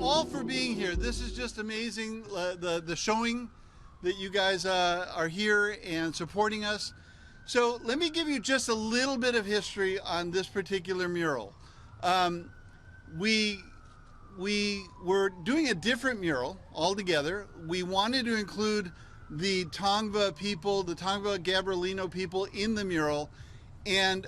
all for being here. This is just amazing, the showing that you guys are here and supporting us. So let me give you just a little bit of history on this particular mural. We were doing a different mural altogether. We wanted to include the Tongva people, the Tongva Gabrielino people in the mural. And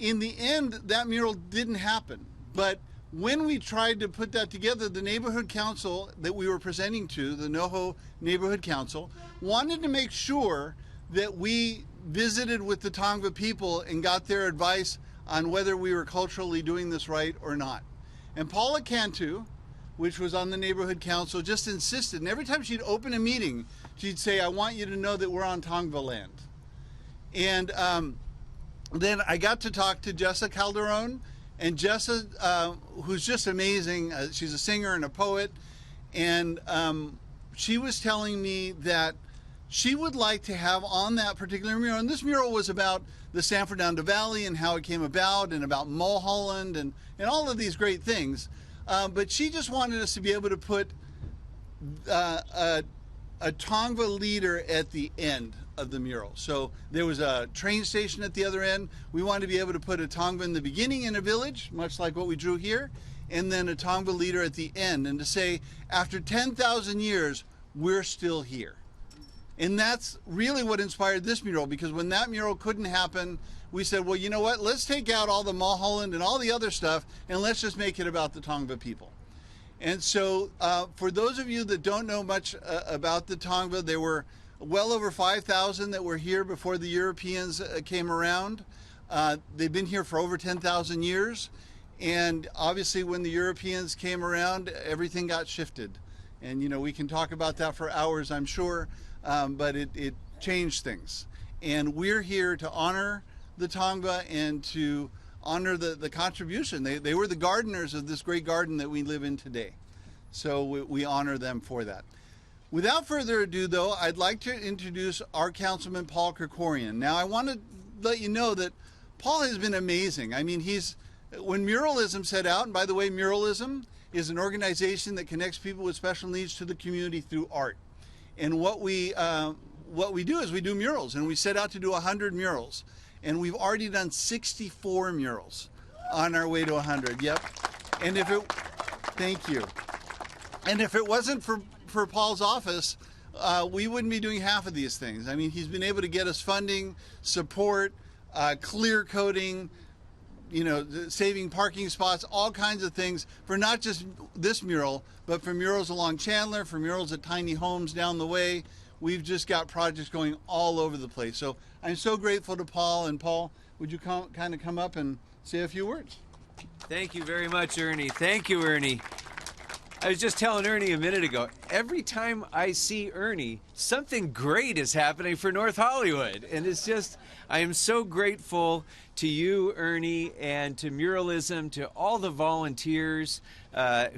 in the end, that mural didn't happen. But when we tried to put that together, the neighborhood council that we were presenting to, the NoHo Neighborhood Council, wanted to make sure that we visited with the Tongva people and got their advice on whether we were culturally doing this right or not. And Paula Cantu, which was on the neighborhood council, just insisted. And every time she'd open a meeting, she'd say, "I want you to know that we're on Tongvaland." And then I got to talk to Jessa Calderon, and Jessa, who's just amazing. She's a singer and a poet. And she was telling me that she would like to have on that particular mural, and this mural was about the San Fernando Valley and how it came about, and about Mulholland and all of these great things. But she just wanted us to be able to put a Tongva leader at the end of the mural. So there was a train station at the other end. We wanted to be able to put a Tongva in the beginning in a village, much like what we drew here, and then a Tongva leader at the end, and to say, after 10,000 years, we're still here. And that's really what inspired this mural, because when that mural couldn't happen, we said, well, you know what, let's take out all the Mulholland and all the other stuff, and let's just make it about the Tongva people. And so for those of you that don't know much about the Tongva, there were well over 5,000 that were here before the Europeans came around. They've been here for over 10,000 years. And obviously when the Europeans came around, everything got shifted. And, you know, we can talk about that for hours, I'm sure. But it changed things. And we're here to honor the Tongva and to honor the contribution. They were the gardeners of this great garden that we live in today. So we honor them for that. Without further ado, though, I'd like to introduce our Councilman Paul Krekorian. Now, I want to let you know that Paul has been amazing. I mean, when Muralism set out, and by the way, Muralism is an organization that connects people with special needs to the community through art. And what we do is we do murals, and we set out to do 100 murals. And we've already done 64 murals on our way to 100. Yep. And thank you. And if it wasn't for Paul's office, we wouldn't be doing half of these things. I mean, he's been able to get us funding, support, clear coding, you know, saving parking spots, all kinds of things for not just this mural, but for murals along Chandler, for murals at tiny homes down the way. We've just got projects going all over the place. So I'm so grateful to Paul. And Paul, would you kind of come up and say a few words? Thank you very much, Ernie. Thank you, Ernie. I was just telling Ernie a minute ago, every time I see Ernie, something great is happening for North Hollywood. And it's just, I am so grateful to you, Ernie, and to Muralism, to all the volunteers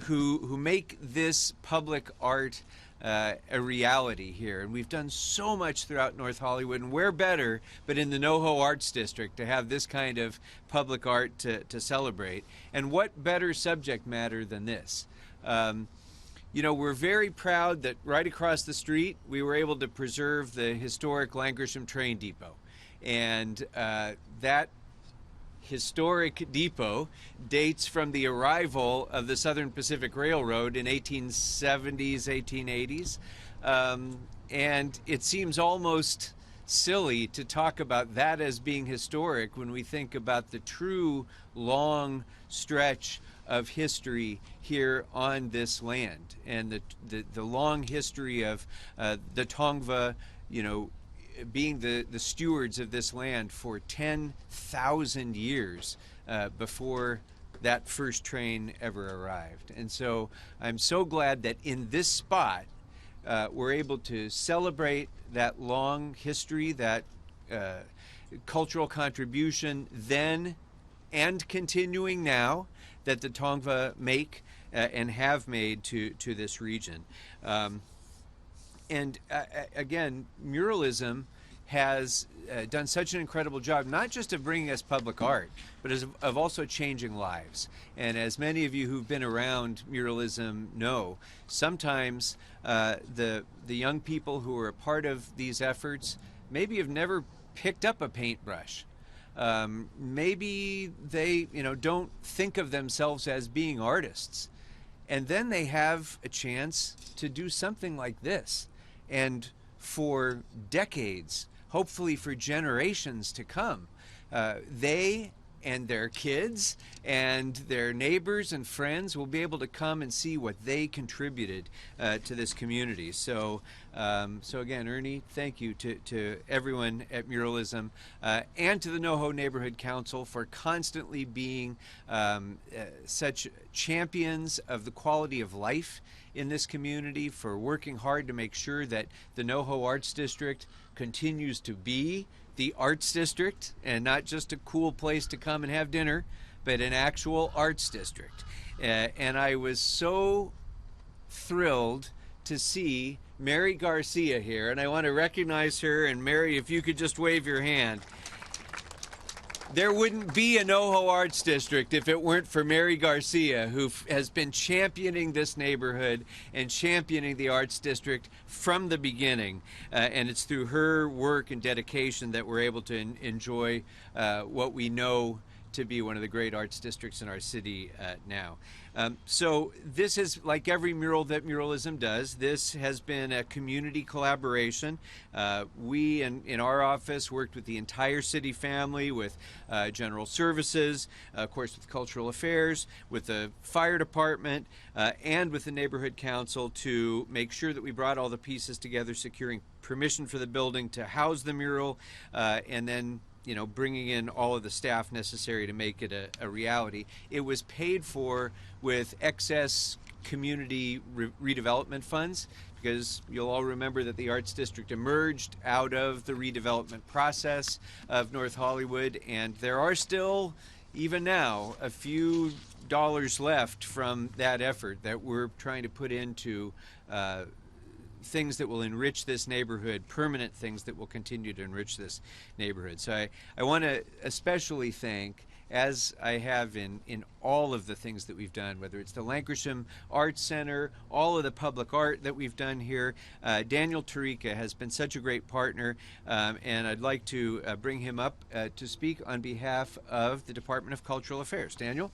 who make this public art a reality here. And we've done so much throughout North Hollywood, and where better but in the NoHo Arts District to have this kind of public art to celebrate. And what better subject matter than this? You know, we're very proud that right across the street we were able to preserve the historic Lankershim train depot. And that historic depot dates from the arrival of the Southern Pacific Railroad in 1870s, 1880s. And it seems almost silly to talk about that as being historic when we think about the true long stretch of history here on this land, and the long history of the Tongva, you know, being the stewards of this land for 10,000 years before that first train ever arrived. And so I'm so glad that in this spot we're able to celebrate that long history, that cultural contribution then and continuing now that the Tongva make and have made to this region. And again, muralism has done such an incredible job, not just of bringing us public art, but of also changing lives. And as many of you who've been around muralism know, sometimes the young people who are a part of these efforts maybe have never picked up a paintbrush. Maybe they, don't think of themselves as being artists. And then they have a chance to do something like this. And for decades, hopefully for generations to come, they and their kids and their neighbors and friends will be able to come and see what they contributed to this community. So again, Ernie, thank you to everyone at Muralism and to the NoHo Neighborhood Council for constantly being such champions of the quality of life in this community, for working hard to make sure that the NoHo Arts District continues to be the Arts District and not just a cool place to come and have dinner, but an actual Arts District. And I was so thrilled to see Mary Garcia here, and I want to recognize her. And Mary, if you could just wave your hand. There wouldn't be a NoHo Arts District if it weren't for Mary Garcia, who has been championing this neighborhood and championing the Arts District from the beginning. And it's through her work and dedication that we're able to enjoy what we know to be one of the great arts districts in our city now. So this is, like every mural that Muralism does, this has been a community collaboration. We in our office worked with the entire city family, with general services, of course with cultural affairs, with the fire department, and with the neighborhood council to make sure that we brought all the pieces together, securing permission for the building to house the mural, and then bringing in all of the staff necessary to make it a reality. It was paid for with excess community redevelopment funds, because you'll all remember that the Arts District emerged out of the redevelopment process of North Hollywood, and there are still, even now, a few dollars left from that effort that we're trying to put into things that will enrich this neighborhood, permanent things that will continue to enrich this neighborhood. So I want to especially thank, as I have in all of the things that we've done, whether it's the Lankershim Arts Center, all of the public art that we've done here. Daniel Tarika has been such a great partner, and I'd like to bring him up to speak on behalf of the Department of Cultural Affairs. Daniel?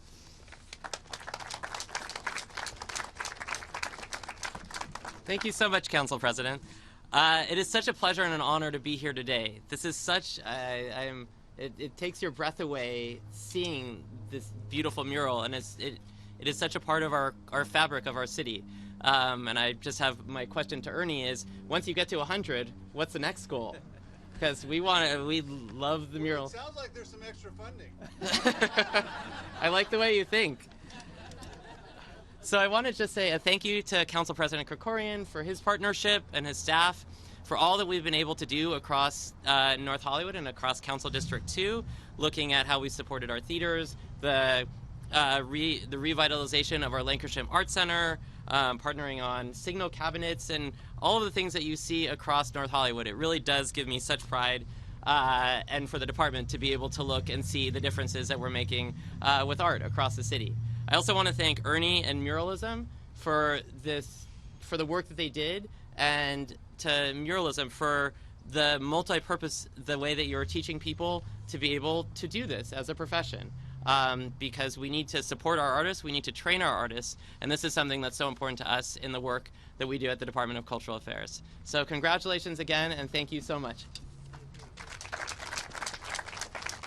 Thank you so much, Council President. It is such a pleasure and an honor to be here today. This is such, it takes your breath away seeing this beautiful mural, and it is such a part of our fabric of our city. And I just have my question to Ernie is, once you get to 100, what's the next goal? Because we love the mural. It sounds like there's some extra funding. I like the way you think. So I want to just say a thank you to Council President Krekorian for his partnership and his staff for all that we've been able to do across North Hollywood and across Council District 2, looking at how we supported our theaters, the revitalization of our Lankershim Arts Center, partnering on signal cabinets, and all of the things that you see across North Hollywood. It really does give me such pride and for the department to be able to look and see the differences that we're making with art across the city. I also want to thank Ernie and Muralism for the work that they did, and to Muralism for the multi-purpose, the way that you're teaching people to be able to do this as a profession. Because we need to support our artists, we need to train our artists, and this is something that's so important to us in the work that we do at the Department of Cultural Affairs. So congratulations again, and thank you so much.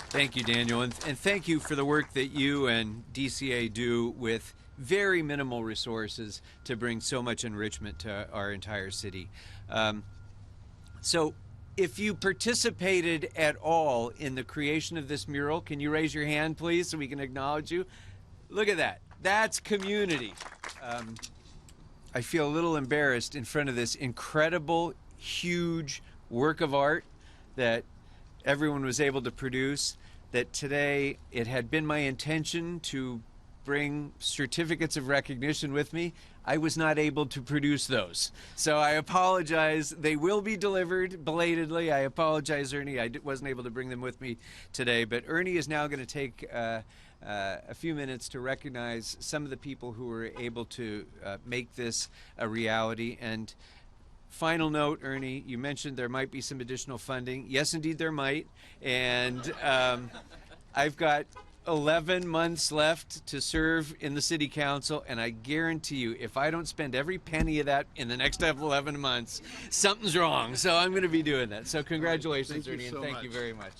Thank you, Daniel, and thank you for the work that you and DCA do with very minimal resources to bring so much enrichment to our entire city. So if you participated at all in the creation of this mural, can you raise your hand, please, so we can acknowledge you? Look at that. That's community. I feel a little embarrassed in front of this incredible, huge work of art that everyone was able to produce, that today it had been my intention to bring certificates of recognition with me. I was not able to produce those. So I apologize. They will be delivered belatedly. I apologize, Ernie. I wasn't able to bring them with me today. But Ernie is now going to take a few minutes to recognize some of the people who were able to make this a reality. And final note, Ernie, you mentioned there might be some additional funding. Yes, indeed, there might. And I've got 11 months left to serve in the city council, and I guarantee you, if I don't spend every penny of that in the next 11 months, something's wrong. So I'm going to be doing that. So congratulations, Ernie, and thank you very much.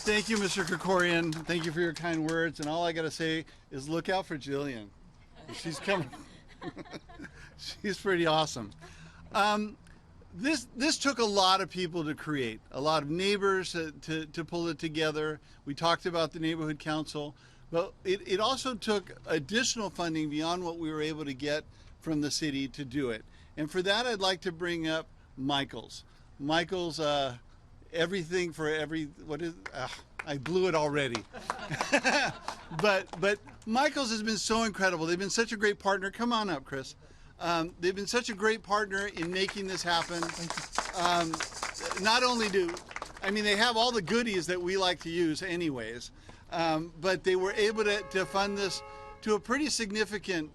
Thank you, Mr. Krekorian. Thank you for your kind words. And all I got to say is look out for Jillian. She's coming. She's pretty awesome. This took a lot of people to create, a lot of neighbors to pull it together. We talked about the neighborhood council, but it also took additional funding beyond what we were able to get from the city to do it. And for that, I'd like to bring up Michael's. Michael's everything for every, I blew it already. but Michael's has been so incredible. They've been such a great partner. Come on up, Chris. They've been such a great partner in making this happen. Not only they have all the goodies that we like to use anyways, but they were able to fund this to a pretty significant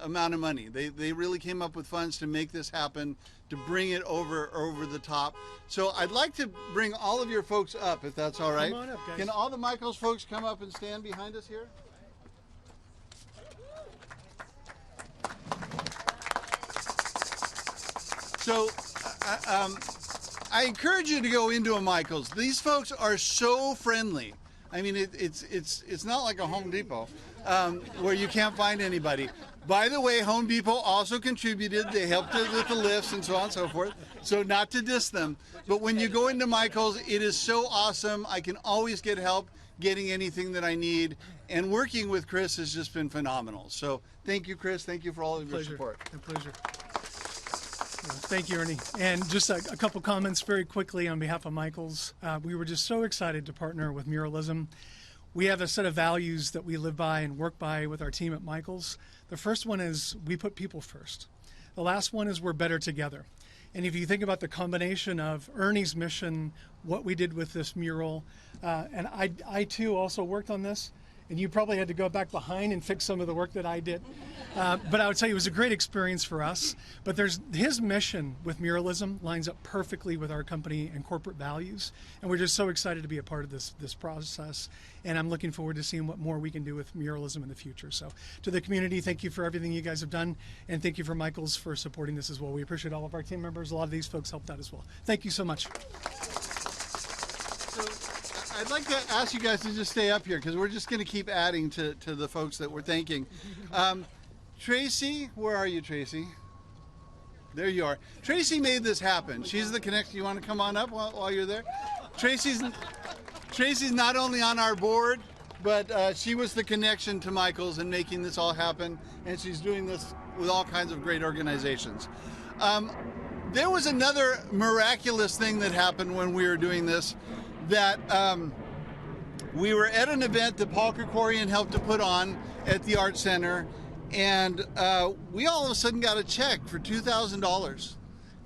amount of money. They really came up with funds to make this happen, to bring it over the top. So I'd like to bring all of your folks up, if that's all right. Come on up, guys. Can all the Michaels folks come up and stand behind us here? So I encourage you to go into a Michael's. These folks are so friendly. I mean, it's not like a Home Depot where you can't find anybody. By the way, Home Depot also contributed. They helped with the lifts and so on and so forth. So not to diss them. But when you go into Michael's, it is so awesome. I can always get help getting anything that I need. And working with Chris has just been phenomenal. So thank you, Chris. Thank you for all of your support. A pleasure. Thank you, Ernie. And just a couple comments very quickly on behalf of Michael's. We were just so excited to partner with Muralism. We have a set of values that we live by and work by with our team at Michael's. The first one is we put people first. The last one is we're better together. And if you think about the combination of Ernie's mission, what we did with this mural, and I too also worked on this, and you probably had to go back behind and fix some of the work that I did. But I would tell you it was a great experience for us. But his mission with Muralism lines up perfectly with our company and corporate values. And we're just so excited to be a part of this process. And I'm looking forward to seeing what more we can do with Muralism in the future. So to the community, thank you for everything you guys have done. And thank you for Michael's for supporting this as well. We appreciate all of our team members. A lot of these folks helped out as well. Thank you so much. I'd like to ask you guys to just stay up here because we're just going to keep adding to the folks that we're thanking. Tracy, where are you, Tracy? There you are. Tracy made this happen. She's the connection. You want to come on up while you're there? Tracy's not only on our board, but she was the connection to Michael's and making this all happen, and she's doing this with all kinds of great organizations. There was another miraculous thing that happened when we were doing this. That we were at an event that Paul Krekorian helped to put on at the Art Center, and we all of a sudden got a check for $2,000,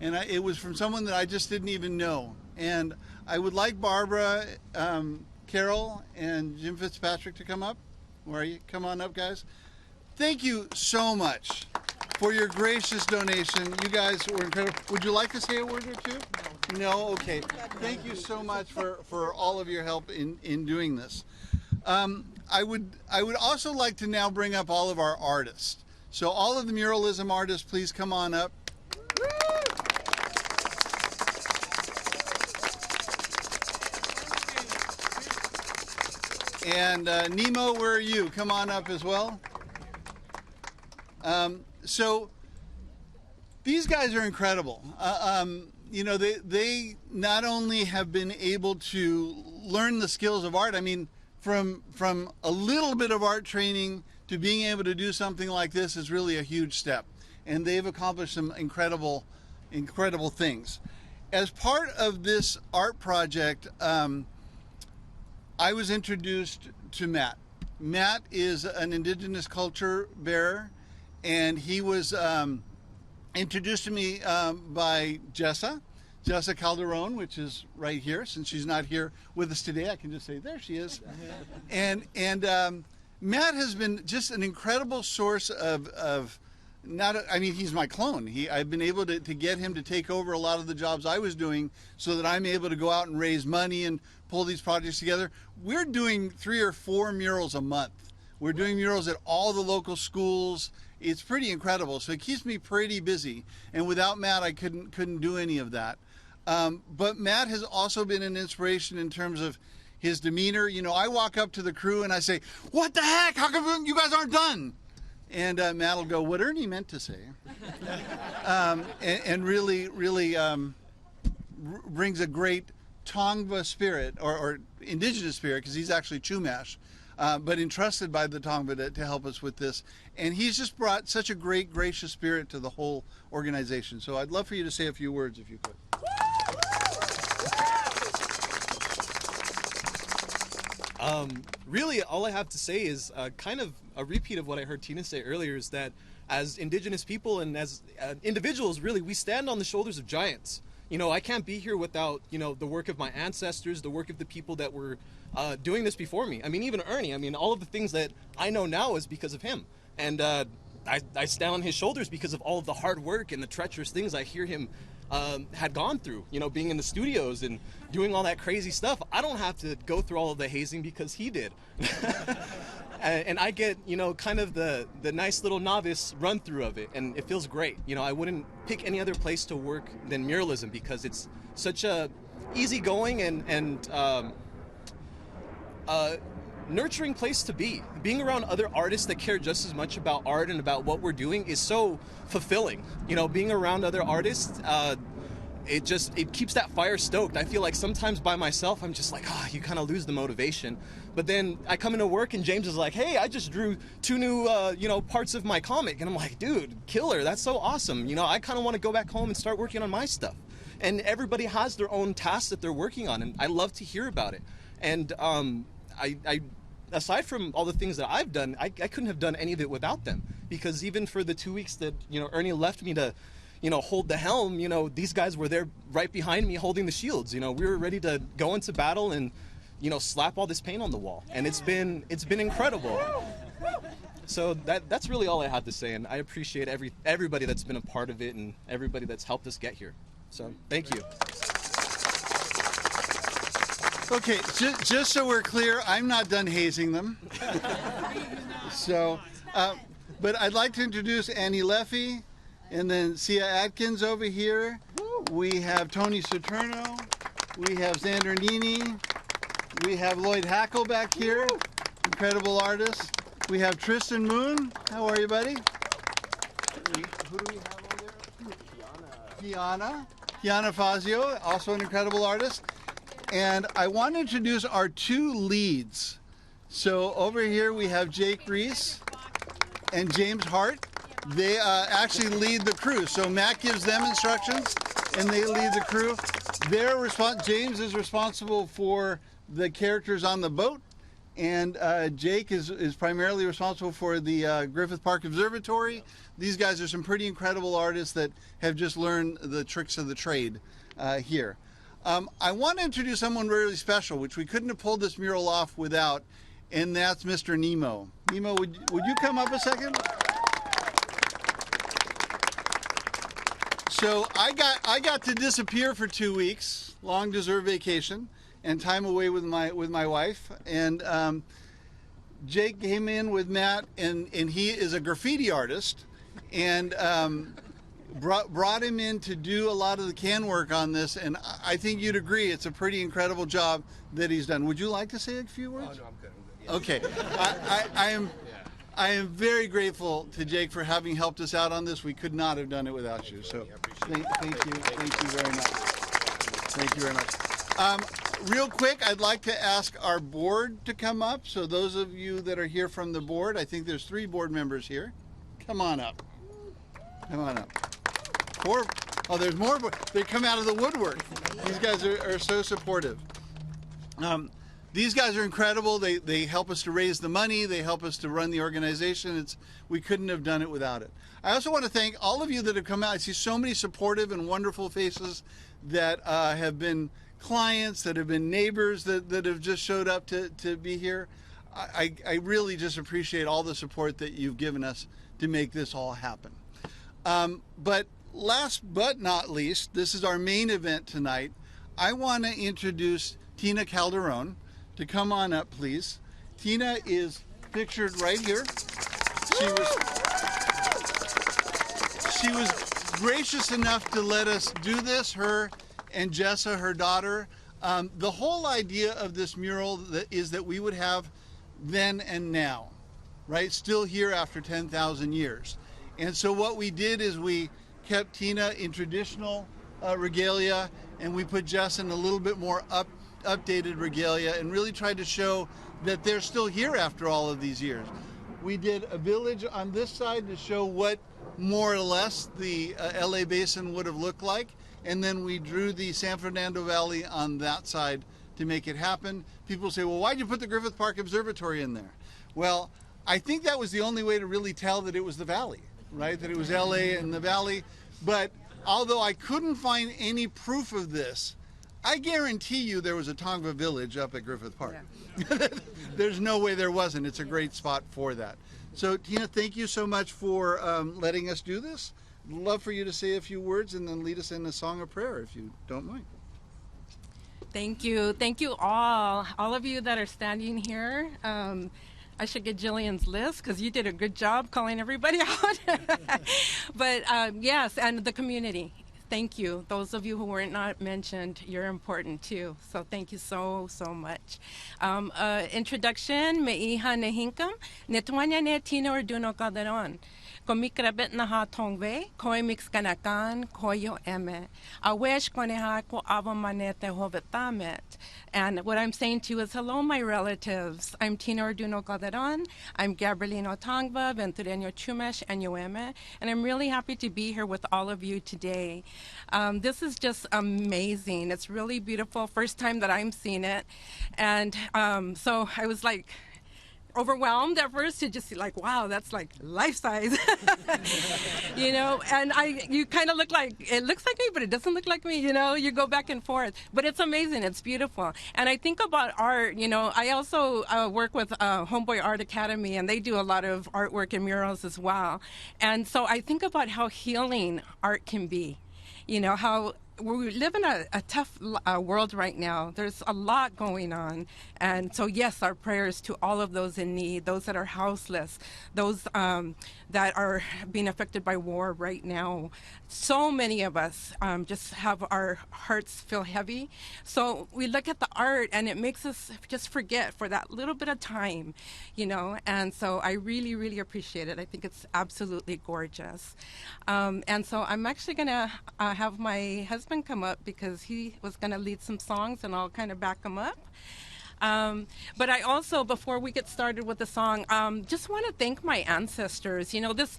and it was from someone that I just didn't even know. And I would like Barbara, Carol, and Jim Fitzpatrick to come up. Where are you? Come on up, guys. Thank you so much for your gracious donation. You guys were incredible. Would you like to say a word or two? No? Okay. Thank you so much for all of your help in doing this. I would also like to now bring up all of our artists. So all of the Muralism artists, please come on up. And Nemo, where are you? Come on up as well. So these guys are incredible. You know, they not only have been able to learn the skills of art, I mean, from a little bit of art training to being able to do something like this is really a huge step. And they've accomplished some incredible things. As part of this art project, I was introduced to Matt. Matt is an indigenous culture bearer, and he was introduced to me by Jessa Calderon, which is right here. Since she's not here with us today, I can just say, there she is. And Matt has been just an incredible source of he's my clone. I've been able to get him to take over a lot of the jobs I was doing so that I'm able to go out and raise money and pull these projects together. We're doing 3 or 4 murals a month. We're doing murals at all the local schools. It's pretty incredible. So it keeps me pretty busy. And without Matt, I couldn't do any of that. But Matt has also been an inspiration in terms of his demeanor. You know, I walk up to the crew and I say, "What the heck? How come you guys aren't done?" And Matt will go, "What Ernie meant to say," and really brings a great Tongva spirit or indigenous spirit, because he's actually Chumash, but entrusted by the Tongva to help us with this. And he's just brought such a great, gracious spirit to the whole organization. So I'd love for you to say a few words if you could. Really, all I have to say is kind of a repeat of what I heard Tina say earlier, is that as indigenous people and as individuals, really, we stand on the shoulders of giants. You know, I can't be here without, you know, the work of my ancestors, the work of the people that were doing this before me. I mean, even Ernie, I mean, all of the things that I know now is because of him. And I stand on his shoulders because of all of the hard work and the treacherous things I hear him had gone through, you know, being in the studios and doing all that crazy stuff. I don't have to go through all of the hazing because he did. And I get, you know, kind of the nice little novice run through of it, and it feels great. You know, I wouldn't pick any other place to work than Muralism because it's such a easygoing and nurturing place to be. Being around other artists that care just as much about art and about what we're doing is so fulfilling. You know, being around other artists, it keeps that fire stoked. I feel like sometimes by myself, I'm just like, you kind of lose the motivation. But then I come into work and James is like, "Hey, I just drew 2 new, parts of my comic." And I'm like, "Dude, killer, that's so awesome." You know, I kind of want to go back home and start working on my stuff. And everybody has their own tasks that they're working on, and I love to hear about it. And I aside from all the things that I've done, I couldn't have done any of it without them. Because even for the 2 weeks that, you know, Ernie left me to, you know, hold the helm, you know, these guys were there right behind me holding the shields. You know, we were ready to go into battle and, you know, slap all this paint on the wall. And it's been incredible. So that's really all I have to say, and I appreciate everybody that's been a part of it and everybody that's helped us get here. So thank you. Okay, just so we're clear, I'm not done hazing them. So, but I'd like to introduce Annie Leffy, and then Sia Atkins over here. We have Tony Saturno. We have Xander Nini. We have Lloyd Hackle back here, incredible artist. We have Tristan Moon. How are you, buddy? Who do we have over there? Kiana Fazio, also an incredible artist. And I want to introduce our 2 leads. So over here we have Jake Reese and James Hart. They actually lead the crew. So Matt gives them instructions and they lead the crew. James is responsible for the characters on the boat, and Jake is primarily responsible for the Griffith Park Observatory. These guys are some pretty incredible artists that have just learned the tricks of the trade here. I want to introduce someone really special, which we couldn't have pulled this mural off without, and that's Mr. Nemo. Nemo, would you come up a second? So I got to disappear for 2 weeks, long deserved vacation, and time away with my wife. And Jake came in with Matt, and he is a graffiti artist, and brought him in to do a lot of the can work on this, and I think you'd agree it's a pretty incredible job that he's done. Would you like to say a few words? Oh, no, I'm good. Yeah. Okay. I am very grateful to Jake for having helped us out on this. We could not have done it without you. So thank you very much. Thank you very much. Real quick, I'd like to ask our board to come up. So those of you that are here from the board, I think there's 3 board members here. Come on up. Come on up. 4. Oh, there's more. They come out of the woodwork. These guys are so supportive. these guys are incredible. They help us to raise the money. They help us to run the organization. We couldn't have done it without it. I also want to thank all of you that have come out. I see so many supportive and wonderful faces that have been clients, that have been neighbors, that have just showed up to be here. I really just appreciate all the support that you've given us to make this all happen. But last but not least, this is our main event tonight. I want to introduce Tina Calderon to come on up, please. Tina is pictured right here. She was gracious enough to let us do this, her and Jessa, her daughter. The whole idea of this mural is that we would have then and now, right? Still here after 10,000 years. And so what we did is we kept Tina in traditional regalia, and we put Jess in a little bit more updated regalia, and really tried to show that they're still here after all of these years. We did a village on this side to show what more or less the LA Basin would have looked like, and then we drew the San Fernando Valley on that side to make it happen. People say, well, why'd you put the Griffith Park Observatory in there? Well, I think that was the only way to really tell that it was the valley, right? That it was LA and the valley. But although I couldn't find any proof of this, I guarantee you there was a Tongva village up at Griffith Park. Yeah. There's no way there wasn't. It's a great spot for that. So Tina, thank you so much for letting us do this. I'd love for you to say a few words and then lead us in a song of prayer, if you don't mind. Thank you. Thank you all of you that are standing here. I should get Jillian's list because you did a good job calling everybody out. But yes, and the community. Thank you. Those of you who were not mentioned, you're important too. So thank you so much. Introduction, Meiha Nehinkam, Netwanya ne Tina Orduno Calderon. Komikrabet na ha Tongve, koi mix kanakan, koyo eme. Awesh koneha ko avamanete hovetamet. And what I'm saying to you is, hello, my relatives. I'm Tina Orduno Calderon. I'm Gabrielino Tongva, Ventureño Chumesh, and Yoeme. And I'm really happy to be here with all of you today. This is just amazing. It's really beautiful. First time that I'm seeing it. And so I was like, overwhelmed at first to just see, like, wow, that's like life size. You know, and you kind of look like, it looks like me, but it doesn't look like me, you know, you go back and forth, but it's amazing, it's beautiful. And I think about art, you know, I also work with Homeboy Art Academy, and they do a lot of artwork and murals as well. And so I think about how healing art can be, you know, how we live in a tough world right now. There's a lot going on. And so, yes, our prayers to all of those in need, those that are houseless, those that are being affected by war right now. So many of us just have our hearts feel heavy. So we look at the art, and it makes us just forget for that little bit of time, you know. And so I really, really appreciate it. I think it's absolutely gorgeous. And so I'm actually going to have my husband come up because he was going to lead some songs, and I'll kind of back him up. But I also, before we get started with the song, just want to thank my ancestors. You know, this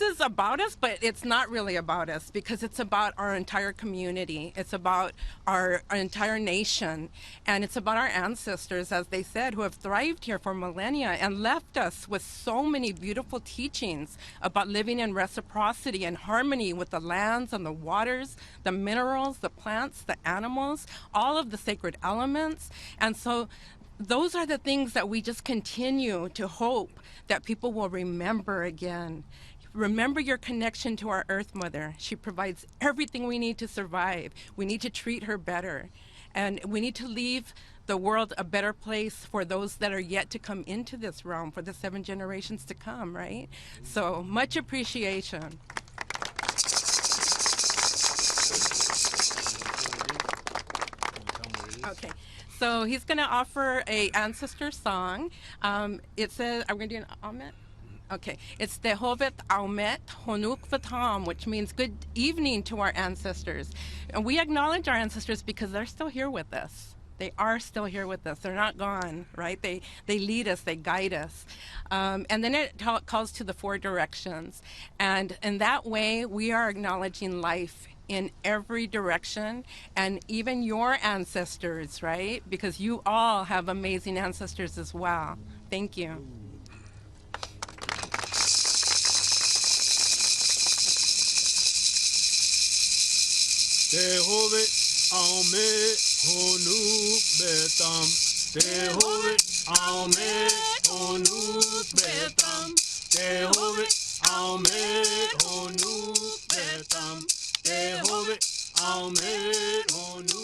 is about us, but it's not really about us because it's about our entire community. It's about our entire nation, and it's about our ancestors, as they said, who have thrived here for millennia and left us with so many beautiful teachings about living in reciprocity and harmony with the lands and the waters, the minerals, the plants, the animals, all of the sacred elements. And so those are the things that we just continue to hope that people will remember again. Remember your connection to our Earth Mother. She provides everything we need to survive. We need to treat her better. And we need to leave the world a better place for those that are yet to come into this realm, for the 7 generations to come, right? So much appreciation. Okay. So he's going to offer a ancestor song. It says, are we going to do an Amet? Okay. It's Tehovet Aumet Honuk Vatam, which means good evening to our ancestors. And we acknowledge our ancestors because they're still here with us. They are still here with us. They're not gone, right? They lead us, they guide us. And then it calls to the 4 directions. And in that way, we are acknowledging life in every direction, and even your ancestors, right? Because you all have amazing ancestors as well. Thank you. Tehove aume honu betam. Tehove aume honu betam. Tehove aume honu betam. Tehove aume honu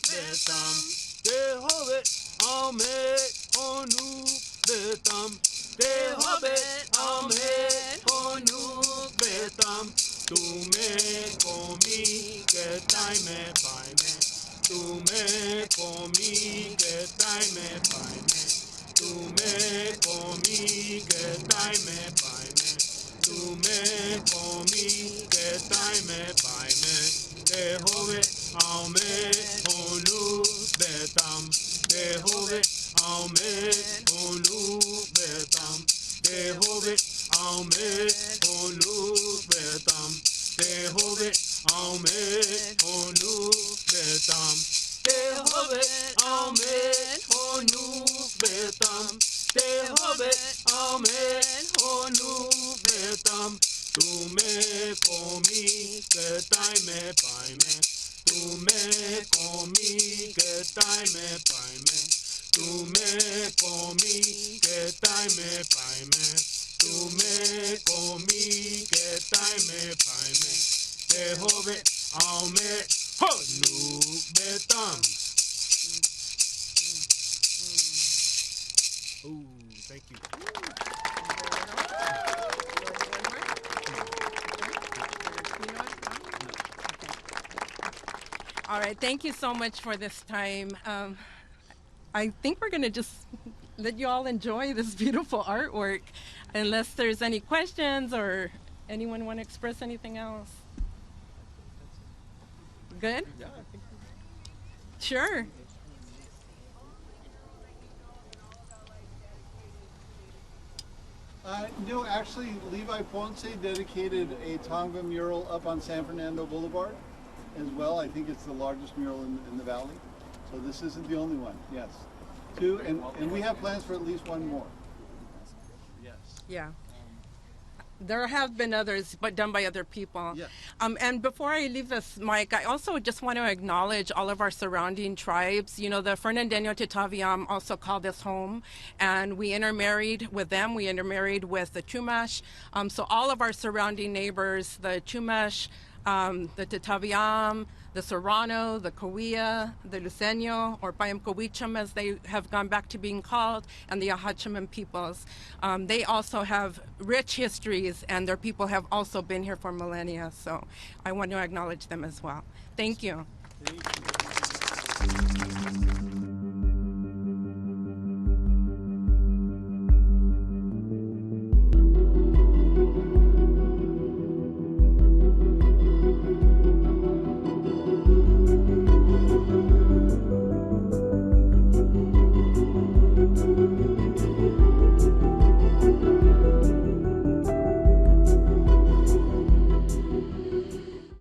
betam. Tehove aume honu betam. Tehove aume honu betam. Tu me comi que tai me pai me. Tu me comi que tai me pai me. Tu me comi que tai me pai me. Tu me comi que tai me pai me. Tehove aume honu betam. Tehove aume honu betam. Tehove aume honu betam. Tehove aume honu betam. Tehove aume honu betam. Tehove aume honu betam. Tu me comi que tai me pai me. Tu me comi que tai me pai me. Tu me comi que tai me pai me. Tu me comi que tai me pai me. Tehove aume honu betam. Oh, thank you. All right, thank you so much for this time. I think we're going to just let you all enjoy this beautiful artwork, unless there's any questions or anyone want to express anything else. Good? Yeah, I think Sure. No, actually, Levi Ponce dedicated a Tongva mural up on San Fernando Boulevard as well. I think it's the largest mural in the valley. So this isn't the only one. Yes. 2, and we have plans for at least 1 more. yes. Yeah. There have been others, but done by other people. Yeah. And before I leave this mic, I also just want to acknowledge all of our surrounding tribes. You know, the Fernandeño Titaviam also call this home, and we intermarried with them. We intermarried with the Chumash. So all of our surrounding neighbors, the Chumash, the Titaviam, the Serrano, the Cahuilla, the Luceño, or Payamcowicham as they have gone back to being called, and the Ahachiman peoples. They also have rich histories, and their people have also been here for millennia, so I want to acknowledge them as well. Thank you. Thank you.